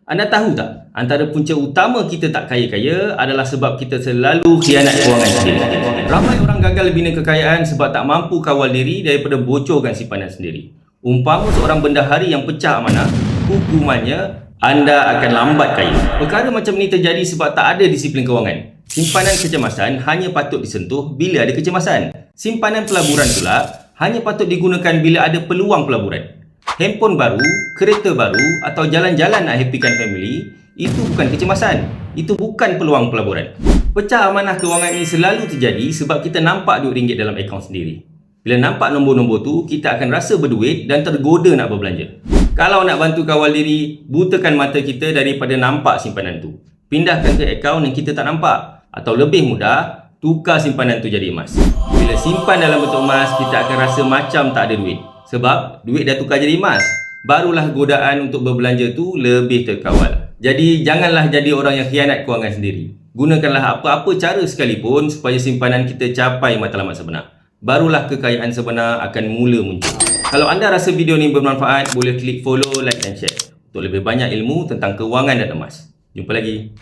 Anda tahu tak, antara punca utama kita tak kaya-kaya adalah sebab kita selalu khianat kewangan sendiri. Ramai orang gagal bina kekayaan sebab tak mampu kawal diri daripada bocorkan simpanan sendiri. Umpama seorang bendahari yang pecah amanah, hukumannya anda akan lambat kaya. Perkara macam ni terjadi sebab tak ada disiplin kewangan. Simpanan kecemasan hanya patut disentuh bila ada kecemasan. Simpanan pelaburan pula hanya patut digunakan bila ada peluang pelaburan. Handphone baru, kereta baru atau jalan-jalan nak happykan family, itu bukan kecemasan. Itu bukan peluang pelaburan. Pecah amanah kewangan ini selalu terjadi sebab kita nampak duit ringgit dalam akaun sendiri. Bila nampak nombor-nombor tu, kita akan rasa berduit dan tergoda nak berbelanja. Kalau nak bantu kawal diri, butakan mata kita daripada nampak simpanan tu. Pindahkan ke akaun yang kita tak nampak. Atau lebih mudah, tukar simpanan tu jadi emas. Bila simpan dalam bentuk emas, kita akan rasa macam tak ada duit. Sebab duit dah tukar jadi emas. Barulah godaan untuk berbelanja tu lebih terkawal. Jadi janganlah jadi orang yang khianat kewangan sendiri. Gunakanlah apa-apa cara sekalipun supaya simpanan kita capai matlamat sebenar. Barulah kekayaan sebenar akan mula muncul. Kalau anda rasa video ni bermanfaat, boleh klik follow, like dan share untuk lebih banyak ilmu tentang kewangan dan emas. Jumpa lagi.